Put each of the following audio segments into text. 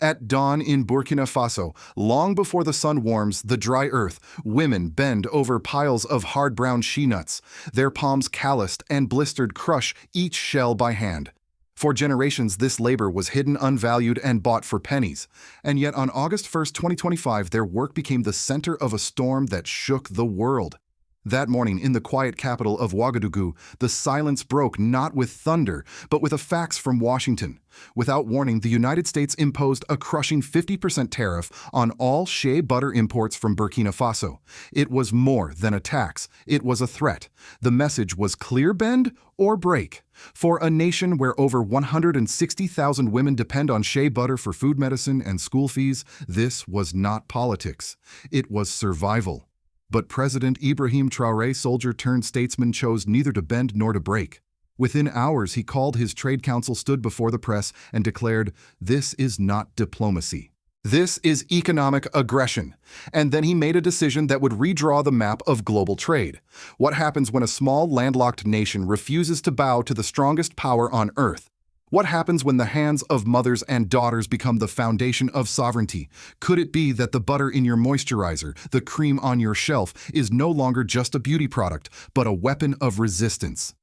At dawn in Burkina Faso, long before the sun warms the dry earth, women bend over piles of hard brown shea nuts. Their palms calloused and blistered crush each shell by hand. For generations, this labor was hidden, unvalued, and bought for pennies. And yet on August 1st, 2025, their work became the center of a storm that shook the world. That morning, in the quiet capital of Ouagadougou, the silence broke not with thunder, but with a fax from Washington. Without warning, the United States imposed a crushing 50% tariff on all Shea butter imports from Burkina Faso. It was more than a tax. It was a threat. The message was clear: bend or break. For a nation where over 160,000 women depend on Shea butter for food, medicine, and school fees, this was not politics. It was survival. But President Ibrahim Traoré, soldier-turned-statesman, chose neither to bend nor to break. Within hours, he called his trade council, stood before the press, and declared, "This is not diplomacy. This is economic aggression." And then he made a decision that would redraw the map of global trade. What happens when a small, landlocked nation refuses to bow to the strongest power on earth? What happens when the hands of mothers and daughters become the foundation of sovereignty? Could it be that the butter in your moisturizer, the cream on your shelf, is no longer just a beauty product, but a weapon of resistance?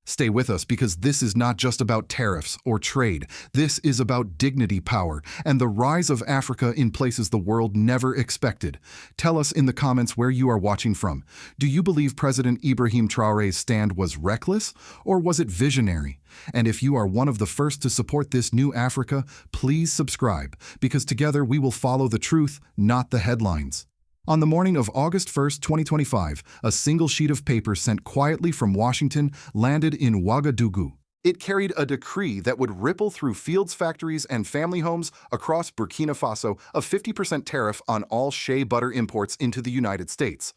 Stay with us, because this is not just about tariffs or trade. This is about dignity, power, and the rise of Africa in places the world never expected. Tell us in the comments where you are watching from. Do you believe President Ibrahim Traoré's stand was reckless, or was it visionary? And if you are one of the first to support this new Africa, please subscribe, because together we will follow the truth, not the headlines. On the morning of August 1st, 2025, a single sheet of paper sent quietly from Washington landed in Ouagadougou. It carried a decree that would ripple through fields, factories, and family homes across Burkina Faso: a 50% tariff on all Shea butter imports into the United States.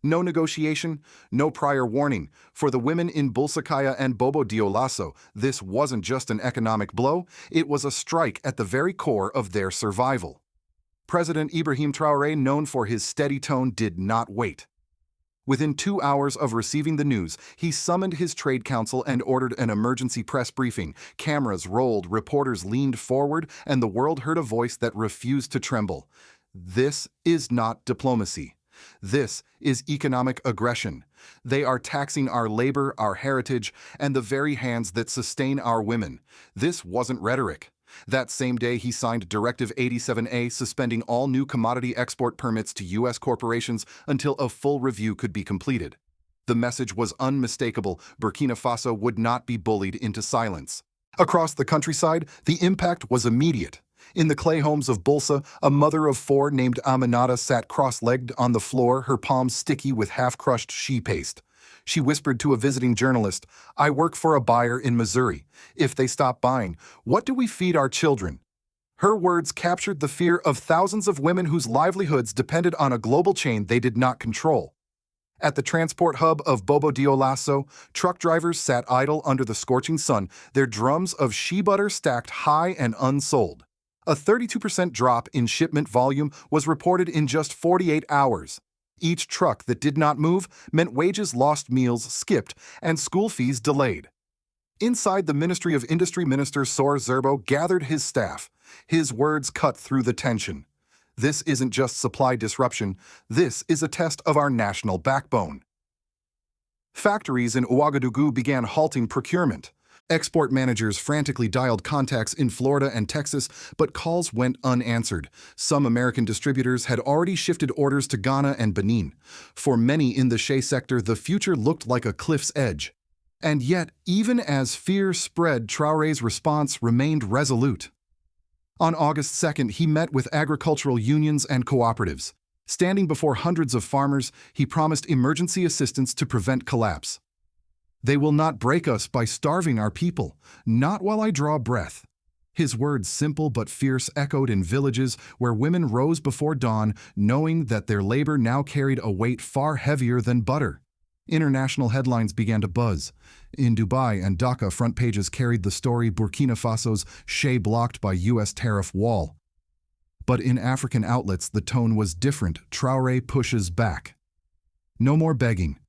No negotiation, no prior warning. For the women in Bulsakaya and Bobo Dioulasso, this wasn't just an economic blow, it was a strike at the very core of their survival. President Ibrahim Traoré, known for his steady tone, did not wait. Within 2 hours of receiving the news, he summoned his trade council and ordered an emergency press briefing. Cameras rolled, reporters leaned forward, and the world heard a voice that refused to tremble. This is not diplomacy. This is economic aggression. They are taxing our labor, our heritage, and the very hands that sustain our women. This wasn't rhetoric. That same day, he signed Directive 87A, suspending all new commodity export permits to U.S. corporations until a full review could be completed. The message was unmistakable: Burkina Faso would not be bullied into silence. Across the countryside, the impact was immediate. In the clay homes of Bulsa, a mother of 4 named Aminata sat cross-legged on the floor, her palms sticky with half-crushed shea paste. She whispered to a visiting journalist, "I work for a buyer in Missouri. If they stop buying, what do we feed our children?" Her words captured the fear of thousands of women whose livelihoods depended on a global chain they did not control. At the transport hub of Bobo Dioulasso, truck drivers sat idle under the scorching sun, their drums of shea butter stacked high and unsold. A 32% drop in shipment volume was reported in just 48 hours. Each truck that did not move meant wages lost, meals skipped, and school fees delayed. Inside the Ministry of Industry, Minister Sor Zerbo gathered his staff. His words cut through the tension. This isn't just supply disruption. This is a test of our national backbone. Factories in Ouagadougou began halting procurement. Export managers frantically dialed contacts in Florida and Texas, but calls went unanswered. Some American distributors had already shifted orders to Ghana and Benin. For many in the Shea sector, the future looked like a cliff's edge. And yet, even as fear spread, Traoré's response remained resolute. On August 2nd, he met with agricultural unions and cooperatives. Standing before hundreds of farmers, he promised emergency assistance to prevent collapse. "They will not break us by starving our people, not while I draw breath." His words, simple but fierce, echoed in villages where women rose before dawn, knowing that their labor now carried a weight far heavier than butter. International headlines began to buzz. In Dubai and Dhaka, front pages carried the story: Burkina Faso's Shea blocked by U.S. tariff wall. But in African outlets, the tone was different. Traoré pushes back. No more begging.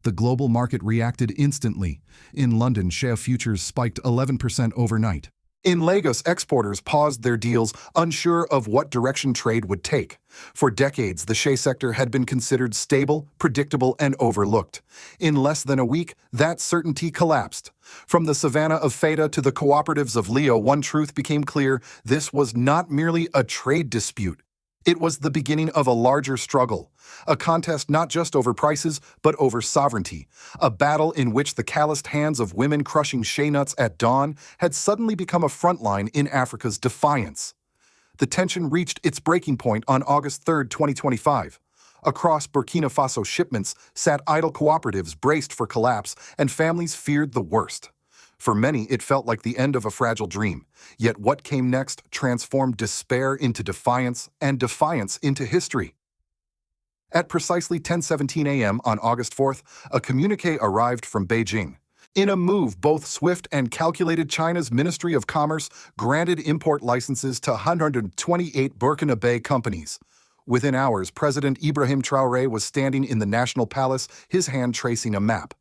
The global market reacted instantly. In London, Shea futures spiked 11% overnight. In Lagos, exporters paused their deals, unsure of what direction trade would take. For decades, the Shea sector had been considered stable, predictable, and overlooked. In less than a week, that certainty collapsed. From the savannah of Feta to the cooperatives of Leo, one truth became clear: this was not merely a trade dispute. It was the beginning of a larger struggle, a contest not just over prices, but over sovereignty, a battle in which the calloused hands of women crushing shea nuts at dawn had suddenly become a front line in Africa's defiance. The tension reached its breaking point on August 3, 2025. Across Burkina Faso, shipments sat idle, cooperatives braced for collapse, and families feared the worst. For many, it felt like the end of a fragile dream. Yet what came next transformed despair into defiance and defiance into history. At precisely 10:17 a.m. on August 4th, a communiqué arrived from Beijing. In a move both swift and calculated, China's Ministry of Commerce granted import licenses to 128 Burkina Faso companies. Within hours, President Ibrahim Traoré was standing in the National Palace, his hand tracing a map.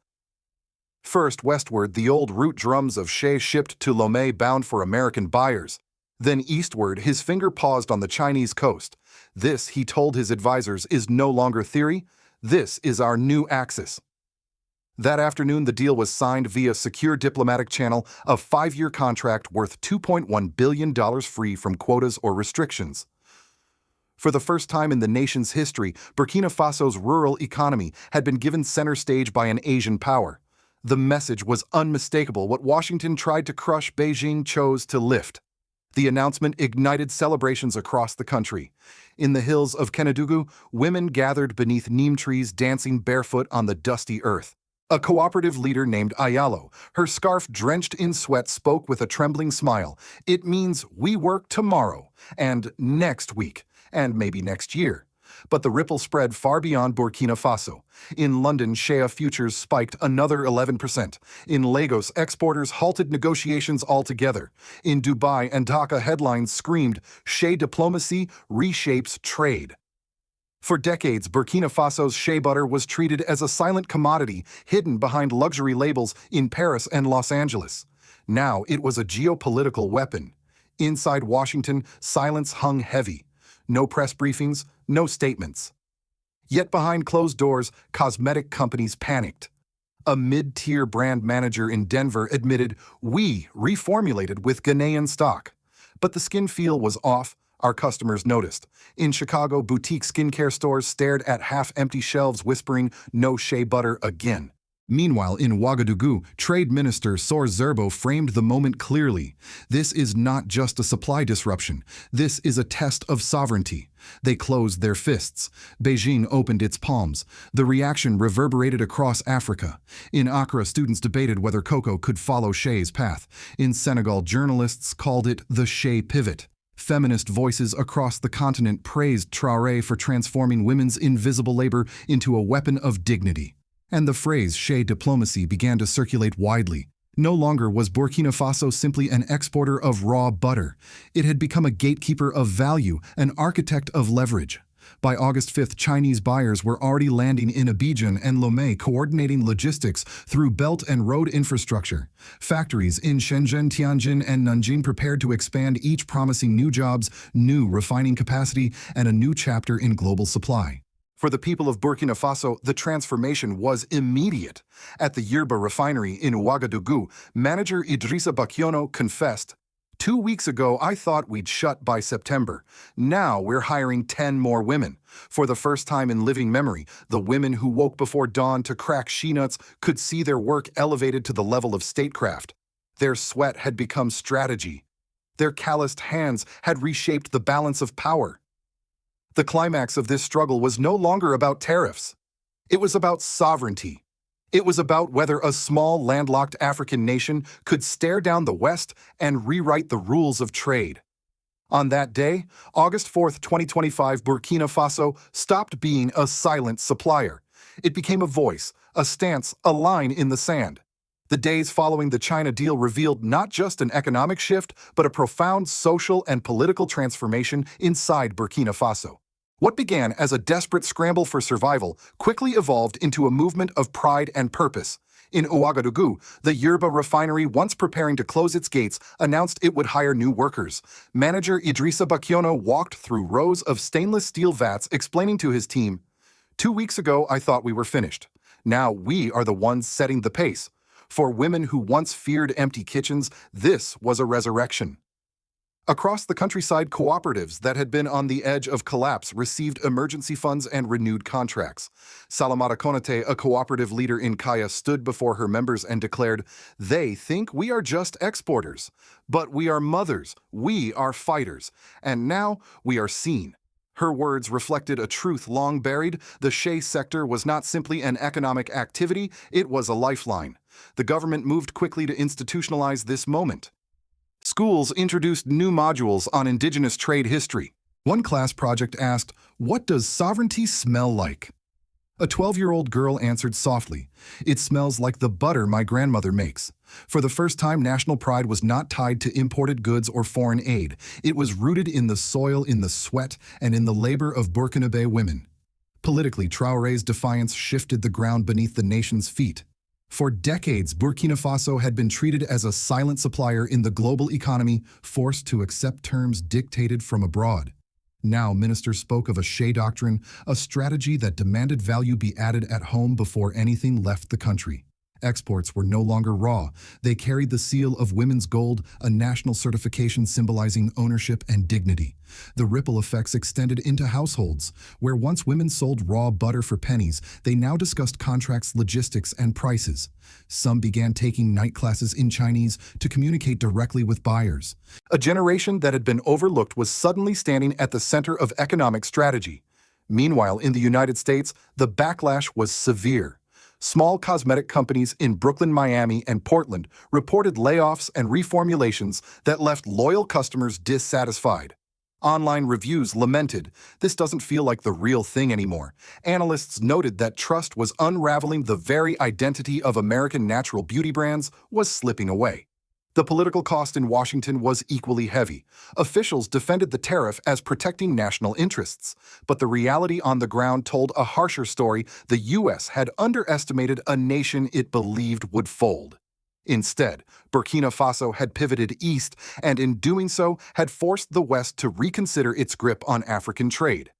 First, westward, the old route drums of Shea shipped to Lomé bound for American buyers. Then eastward, his finger paused on the Chinese coast. This, he told his advisors, is no longer theory. This is our new axis. That afternoon, the deal was signed via secure diplomatic channel, a 5-year contract worth $2.1 billion free from quotas or restrictions. For the first time in the nation's history, Burkina Faso's rural economy had been given center stage by an Asian power. The message was unmistakable. What Washington tried to crush, Beijing chose to lift. The announcement ignited celebrations across the country. In the hills of Ouagadougou, women gathered beneath neem trees, dancing barefoot on the dusty earth. A cooperative leader named Ayalo, her scarf drenched in sweat, spoke with a trembling smile. "It means we work tomorrow, and next week, and maybe next year." But the ripple spread far beyond Burkina Faso. In London, Shea futures spiked another 11%. In Lagos, exporters halted negotiations altogether. In Dubai and Dhaka, headlines screamed, "Shea diplomacy reshapes trade." For decades, Burkina Faso's shea butter was treated as a silent commodity, hidden behind luxury labels in Paris and Los Angeles. Now it was a geopolitical weapon. Inside Washington, silence hung heavy. No press briefings, no statements. Yet behind closed doors, cosmetic companies panicked. A mid-tier brand manager in Denver admitted, "We reformulated with Ghanaian stock." But the skin feel was off. Our customers noticed. In Chicago, boutique skincare stores stared at half-empty shelves, whispering, "No shea butter again." Meanwhile, in Ouagadougou, Trade Minister Sor Zerbo framed the moment clearly. This is not just a supply disruption. This is a test of sovereignty. They closed their fists. Beijing opened its palms. The reaction reverberated across Africa. In Accra, students debated whether cocoa could follow Shea's path. In Senegal, journalists called it the Shea pivot. Feminist voices across the continent praised Traoré for transforming women's invisible labor into a weapon of dignity. And the phrase Shea diplomacy began to circulate widely. No longer was Burkina Faso simply an exporter of raw butter. It had become a gatekeeper of value, an architect of leverage. By August 5th, Chinese buyers were already landing in Abidjan and Lomé, coordinating logistics through belt and road infrastructure. Factories in Shenzhen, Tianjin, and Nanjing prepared to expand, each promising new jobs, new refining capacity, and a new chapter in global supply. For the people of Burkina Faso, the transformation was immediate. At the Yerba refinery in Ouagadougou, manager Idrissa Bakiono confessed, "2 weeks ago, I thought we'd shut by September. Now we're hiring 10 more women." For the first time in living memory, the women who woke before dawn to crack shea nuts could see their work elevated to the level of statecraft. Their sweat had become strategy. Their calloused hands had reshaped the balance of power. The climax of this struggle was no longer about tariffs. It was about sovereignty. It was about whether a small, landlocked African nation could stare down the West and rewrite the rules of trade. On that day, August 4th, 2025, Burkina Faso stopped being a silent supplier. It became a voice, a stance, a line in the sand. The days following the China deal revealed not just an economic shift, but a profound social and political transformation inside Burkina Faso. What began as a desperate scramble for survival quickly evolved into a movement of pride and purpose. In Ouagadougou, the Yerba refinery, once preparing to close its gates, announced it would hire new workers. Manager Idrissa Bakiono walked through rows of stainless steel vats, explaining to his team, "2 weeks ago, I thought we were finished. Now we are the ones setting the pace. For women who once feared empty kitchens, this was a resurrection." Across the countryside, cooperatives that had been on the edge of collapse received emergency funds and renewed contracts. Salamata Konate, a cooperative leader in Kaya, stood before her members and declared, "They think we are just exporters. But we are mothers, we are fighters, and now we are seen." Her words reflected a truth long buried. The Shea sector was not simply an economic activity, it was a lifeline. The government moved quickly to institutionalize this moment. Schools introduced new modules on indigenous trade history. One class project asked, "What does sovereignty smell like?" A 12-year-old girl answered softly, "It smells like the butter my grandmother makes." For the first time, national pride was not tied to imported goods or foreign aid. It was rooted in the soil, in the sweat, and in the labor of Burkina Faso women. Politically, Traoré's defiance shifted the ground beneath the nation's feet. For decades, Burkina Faso had been treated as a silent supplier in the global economy, forced to accept terms dictated from abroad. Now, ministers spoke of a Shea doctrine, a strategy that demanded value be added at home before anything left the country. Exports were no longer raw. They carried the seal of women's gold, a national certification symbolizing ownership and dignity. The ripple effects extended into households. Where once women sold raw butter for pennies, they now discussed contracts, logistics, and prices. Some began taking night classes in Chinese to communicate directly with buyers. A generation that had been overlooked was suddenly standing at the center of economic strategy. Meanwhile, in the United States, the backlash was severe. Small cosmetic companies in Brooklyn, Miami, and Portland reported layoffs and reformulations that left loyal customers dissatisfied. Online reviews lamented, "This doesn't feel like the real thing anymore." Analysts noted that trust was unraveling. The very identity of American natural beauty brands was slipping away. The political cost in Washington was equally heavy. Officials defended the tariff as protecting national interests, but the reality on the ground told a harsher story. The U.S. had underestimated a nation it believed would fold. Instead, Burkina Faso had pivoted east, and in doing so, had forced the West to reconsider its grip on African trade.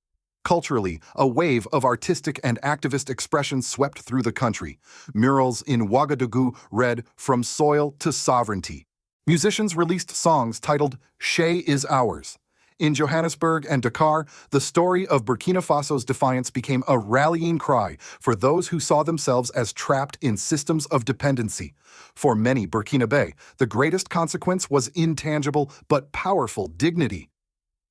Culturally, a wave of artistic and activist expression swept through the country. Murals in Ouagadougou read, "From Soil to Sovereignty." Musicians released songs titled, "Shea is Ours." In Johannesburg and Dakar, the story of Burkina Faso's defiance became a rallying cry for those who saw themselves as trapped in systems of dependency. For many Burkina Faso, the greatest consequence was intangible but powerful dignity.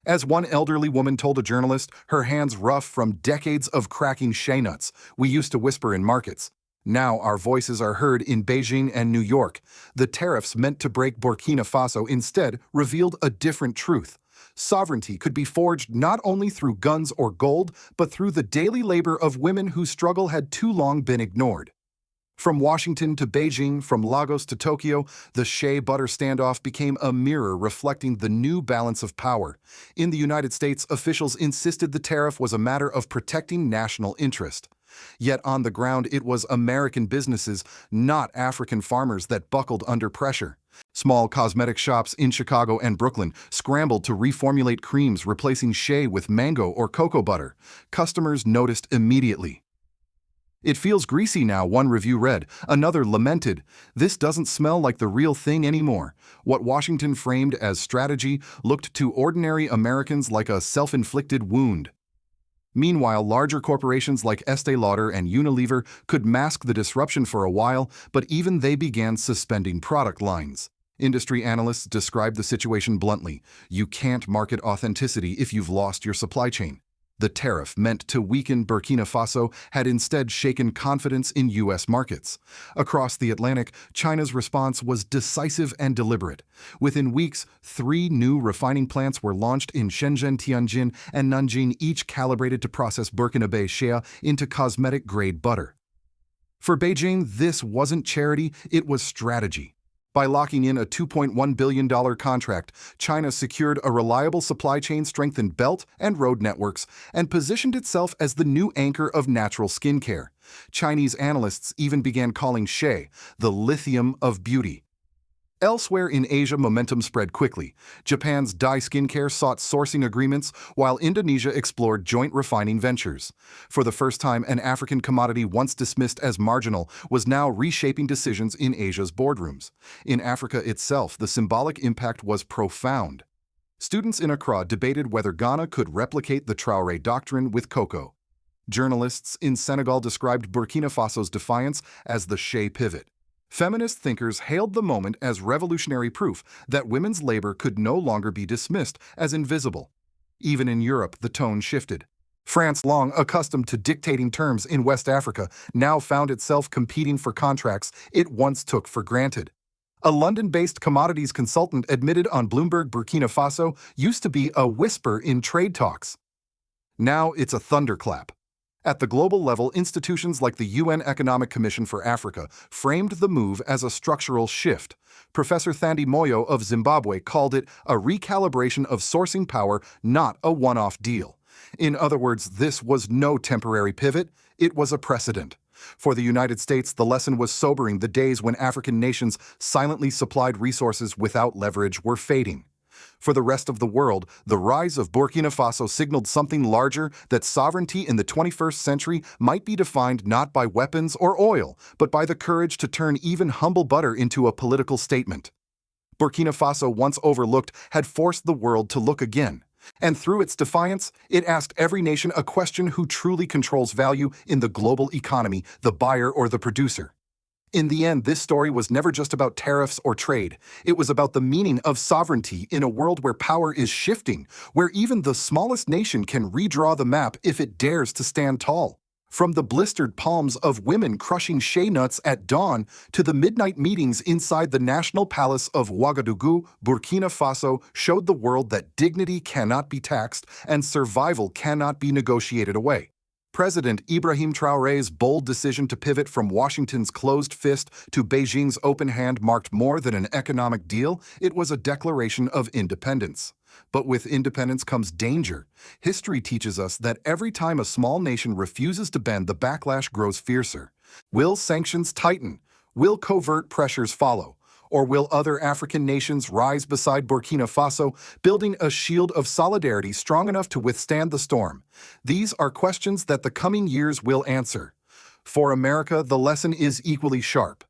As one elderly woman told a journalist, her hands rough from decades of cracking shea nuts, "We used to whisper in markets. Now our voices are heard in Beijing and New York." The tariffs meant to break Burkina Faso instead revealed a different truth. Sovereignty could be forged not only through guns or gold, but through the daily labor of women whose struggle had too long been ignored. From Washington to Beijing, from Lagos to Tokyo, the shea butter standoff became a mirror reflecting the new balance of power. In the United States, officials insisted the tariff was a matter of protecting national interest. Yet on the ground, it was American businesses, not African farmers, that buckled under pressure. Small cosmetic shops in Chicago and Brooklyn scrambled to reformulate creams, replacing shea with mango or cocoa butter. Customers noticed immediately. "It feels greasy now," one review read. Another lamented, "This doesn't smell like the real thing anymore." What Washington framed as strategy looked to ordinary Americans like a self-inflicted wound. Meanwhile, larger corporations like Estée Lauder and Unilever could mask the disruption for a while, but even they began suspending product lines. Industry analysts described the situation bluntly. You can't market authenticity if you've lost your supply chain. The tariff, meant to weaken Burkina Faso, had instead shaken confidence in U.S. markets. Across the Atlantic, China's response was decisive and deliberate. Within weeks, 3 new refining plants were launched in Shenzhen, Tianjin, and Nanjing, each calibrated to process Burkina Faso Shea into cosmetic-grade butter. For Beijing, this wasn't charity, it was strategy. By locking in a $2.1 billion contract, China secured a reliable supply chain, strengthened belt and road networks, and positioned itself as the new anchor of natural skincare. Chinese analysts even began calling Shea the lithium of beauty. Elsewhere in Asia, momentum spread quickly. Japan's dye skincare sought sourcing agreements, while Indonesia explored joint refining ventures. For the first time, an African commodity once dismissed as marginal was now reshaping decisions in Asia's boardrooms. In Africa itself, the symbolic impact was profound. Students in Accra debated whether Ghana could replicate the Traore doctrine with cocoa. Journalists in Senegal described Burkina Faso's defiance as the Shea pivot. Feminist thinkers hailed the moment as revolutionary proof that women's labor could no longer be dismissed as invisible. Even in Europe, the tone shifted. France, long accustomed to dictating terms in West Africa, now found itself competing for contracts it once took for granted. A London-based commodities consultant admitted on Bloomberg Burkina Faso used to be a whisper in trade talks. Now it's a thunderclap. At the global level, institutions like the UN Economic Commission for Africa framed the move as a structural shift. Professor Thandi Moyo of Zimbabwe called it a recalibration of sourcing power, not a one-off deal. In other words, this was no temporary pivot, it was a precedent. For the United States, the lesson was sobering. The days when African nations silently supplied resources without leverage were fading. For the rest of the world, the rise of Burkina Faso signaled something larger, that sovereignty in the 21st century might be defined not by weapons or oil, but by the courage to turn even humble butter into a political statement. Burkina Faso, once overlooked, had forced the world to look again. And through its defiance, it asked every nation a question: who truly controls value in the global economy, the buyer or the producer? In the end, this story was never just about tariffs or trade. It was about the meaning of sovereignty in a world where power is shifting, where even the smallest nation can redraw the map if it dares to stand tall. From the blistered palms of women crushing shea nuts at dawn to the midnight meetings inside the National Palace of Ouagadougou, Burkina Faso showed the world that dignity cannot be taxed and survival cannot be negotiated away. President Ibrahim Traoré's bold decision to pivot from Washington's closed fist to Beijing's open hand marked more than an economic deal. It was a declaration of independence. But with independence comes danger. History teaches us that every time a small nation refuses to bend, the backlash grows fiercer. Will sanctions tighten? Will covert pressures follow? Or will other African nations rise beside Burkina Faso, building a shield of solidarity strong enough to withstand the storm? These are questions that the coming years will answer. For America, the lesson is equally sharp.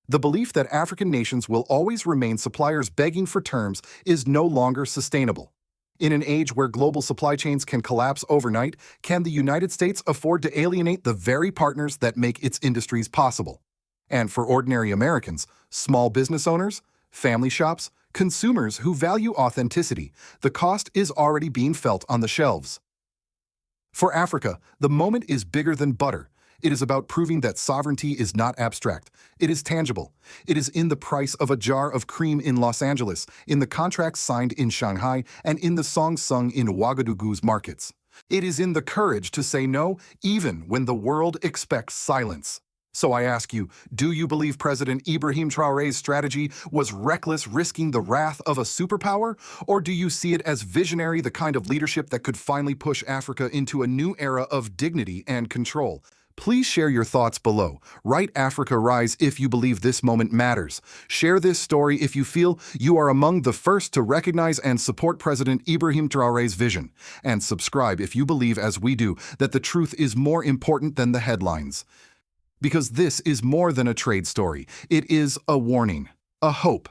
The belief that African nations will always remain suppliers begging for terms is no longer sustainable. In an age where global supply chains can collapse overnight, can the United States afford to alienate the very partners that make its industries possible? And for ordinary Americans, small business owners, family shops, consumers who value authenticity, the cost is already being felt on the shelves. For Africa, the moment is bigger than butter. It is about proving that sovereignty is not abstract. It is tangible. It is in the price of a jar of cream in Los Angeles, in the contracts signed in Shanghai, and in the songs sung in Ouagadougou's markets. It is in the courage to say no, even when the world expects silence. So I ask you, do you believe President Ibrahim Traoré's strategy was reckless, risking the wrath of a superpower? Or do you see it as visionary, the kind of leadership that could finally push Africa into a new era of dignity and control? Please share your thoughts below. Write Africa Rise if you believe this moment matters. Share this story if you feel you are among the first to recognize and support President Ibrahim Traoré's vision. And subscribe if you believe, as we do, that the truth is more important than the headlines. Because this is more than a trade story. It is a warning, a hope,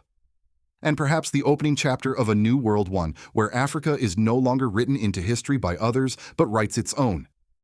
and perhaps the opening chapter of a new world, one where Africa is no longer written into history by others but writes its own.